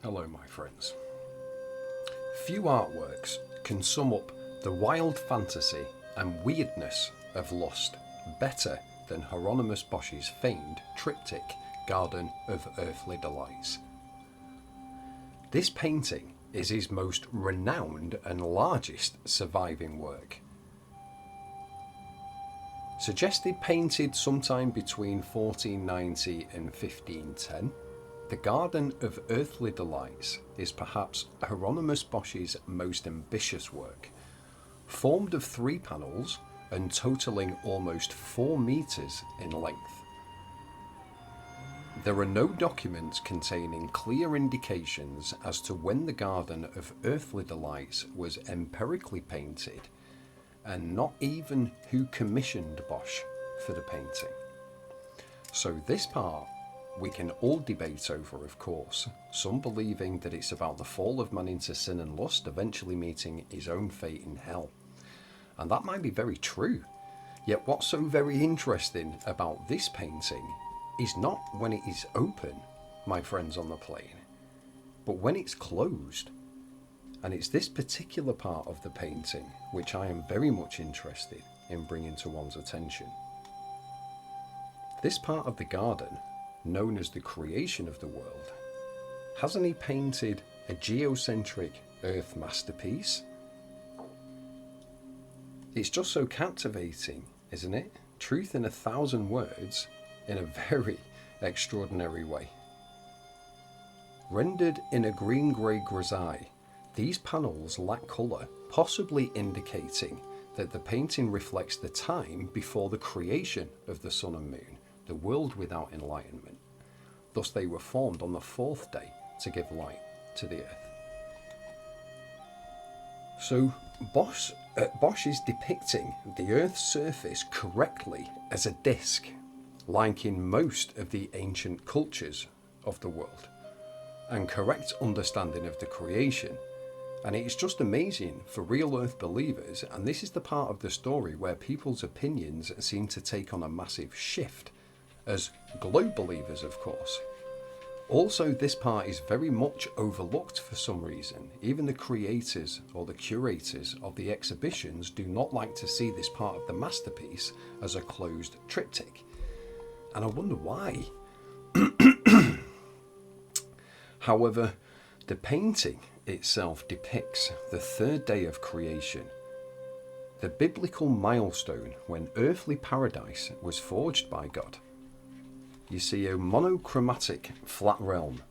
Hello, my friends. Few artworks can sum up the wild fantasy and weirdness of lust better than Hieronymus Bosch's famed triptych Garden of Earthly Delights. This painting is his most renowned and largest surviving work. Suggested painted sometime between 1490 and 1510, the Garden of Earthly Delights is perhaps Hieronymus Bosch's most ambitious work, formed of 3 panels and totalling almost 4 metres in length. There are no documents containing clear indications as to when the Garden of Earthly Delights was empirically painted, and not even who commissioned Bosch for the painting. So this part we can all debate over, of course, some believing that it's about the fall of man into sin and lust, eventually meeting his own fate in hell. And that might be very true. Yet what's so very interesting about this painting is not when it is open, my friends on the plane, but when it's closed. And it's this particular part of the painting which I am very much interested in bringing to one's attention. This part of the garden, known as the creation of the world, hasn't he painted a geocentric earth masterpiece? It's just so captivating, isn't it? Truth in 1,000 words in a very extraordinary way. Rendered in a green-grey grisaille, these panels lack colour, possibly indicating that the painting reflects the time before the creation of the sun and moon, the world without enlightenment. Thus they were formed on the 4th day to give light to the earth. So Bosch is depicting the earth's surface correctly as a disc, like in most of the ancient cultures of the world, and correct understanding of the creation. And it's just amazing for real earth believers, and this is the part of the story where people's opinions seem to take on a massive shift, as globe believers, of course. Also, this part is very much overlooked for some reason. Even the creators or the curators of the exhibitions do not like to see this part of the masterpiece as a closed triptych. And I wonder why. However, the painting itself depicts the 3rd day of creation, the biblical milestone when earthly paradise was forged by God. You see a monochromatic flat realm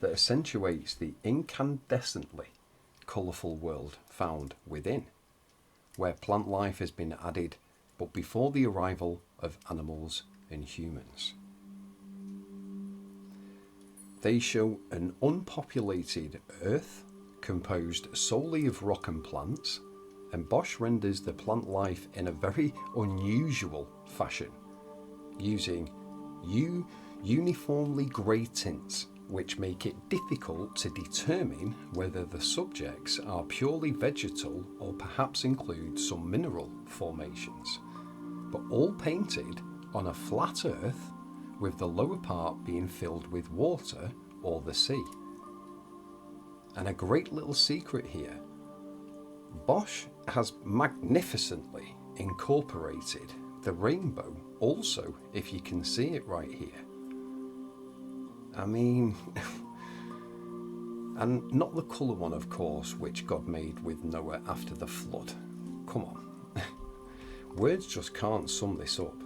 that accentuates the incandescently colourful world found within, where plant life has been added, but before the arrival of animals and humans. They show an unpopulated earth composed solely of rock and plants, and Bosch renders the plant life in a very unusual fashion, using uniformly grey tints, which make it difficult to determine whether the subjects are purely vegetal or perhaps include some mineral formations, but all painted on a flat earth, with the lower part being filled with water or the sea. And a great little secret here, Bosch has magnificently incorporated the rainbow also, if you can see it right here. I mean, and not the colour one, of course, which God made with Noah after the flood. Come on. Words just can't sum this up.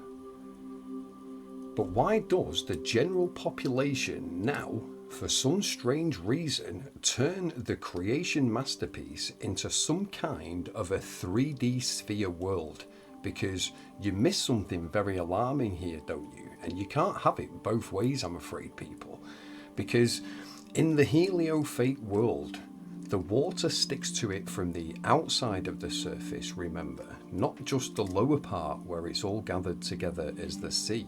But why does the general population now, for some strange reason, turn the creation masterpiece into some kind of a 3D sphere world? Because you miss something very alarming here, don't you? And you can't have it both ways, I'm afraid, people. Because in the heliofate world, the water sticks to it from the outside of the surface, remember, not just the lower part where it's all gathered together as the sea.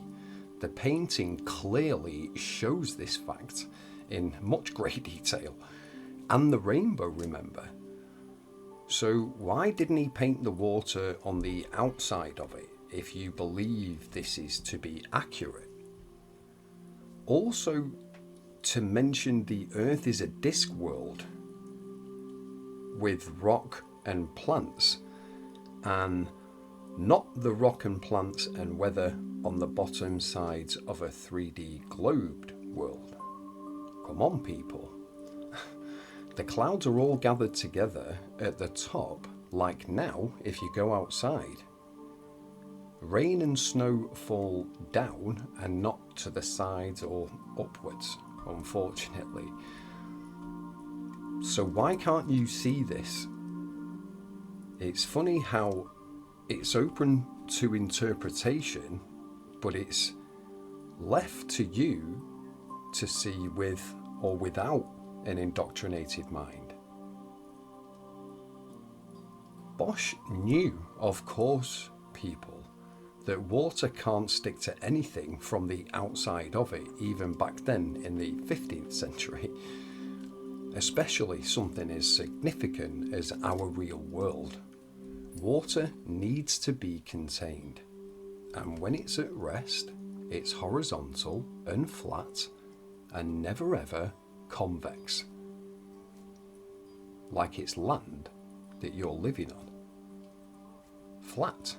The painting clearly shows this fact in much great detail. And the rainbow, remember. So why didn't he paint the water on the outside of it, if you believe this is to be accurate? Also, to mention the Earth is a disk world with rock and plants, and not the rock and plants and weather on the bottom sides of a 3D globed world. Come on, people. The clouds are all gathered together at the top, like now if you go outside. Rain and snow fall down and not to the sides or upwards, unfortunately. So why can't you see this? It's funny how it's open to interpretation, but it's left to you to see with or without an indoctrinated mind. Bosch knew, of course, people, that water can't stick to anything from the outside of it, even back then in the 15th century, especially something as significant as our real world. Water needs to be contained, and when it's at rest, it's horizontal and flat and never ever convex, like it's land that you're living on. Flat.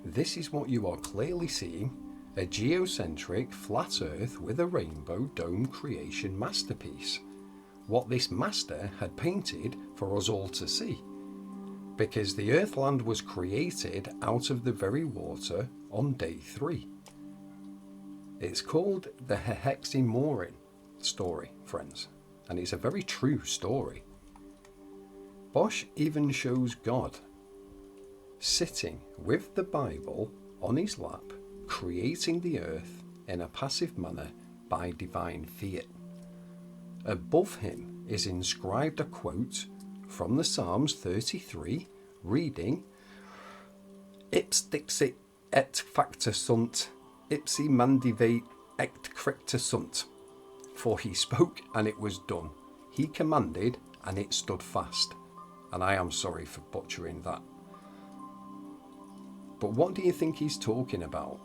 This is what you are clearly seeing, a geocentric flat earth with a rainbow dome creation masterpiece. What this master had painted for us all to see. Because the earthland was created out of the very water on day 3. It's called the Heximorin story, friends, and it's a very true story. Bosch even shows God sitting with the Bible on his lap, creating the earth in a passive manner by divine fiat. Above him is inscribed a quote from the Psalms 33, reading, Ips dixit et facta sunt, ipsi mandivate et cricta sunt. For he spoke and it was done. He commanded and it stood fast. And I am sorry for butchering that. But what do you think he's talking about?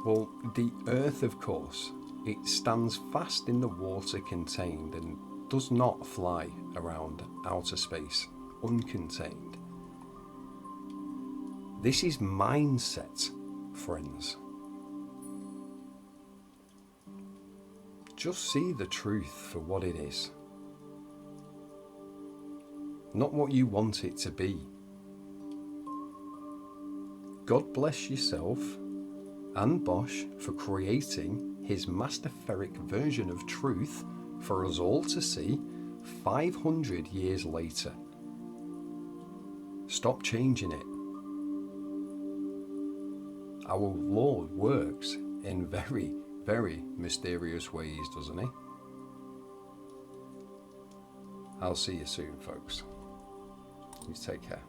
Well, the earth, of course. It stands fast in the water contained and does not fly around outer space uncontained. This is mindset, friends. Just see the truth for what it is. Not what you want it to be. God bless yourself and Bosch for creating his masterferic version of truth for us all to see 500 years later. Stop changing it. Our Lord works in very, very mysterious ways, doesn't he? I'll see you soon, folks. You take care.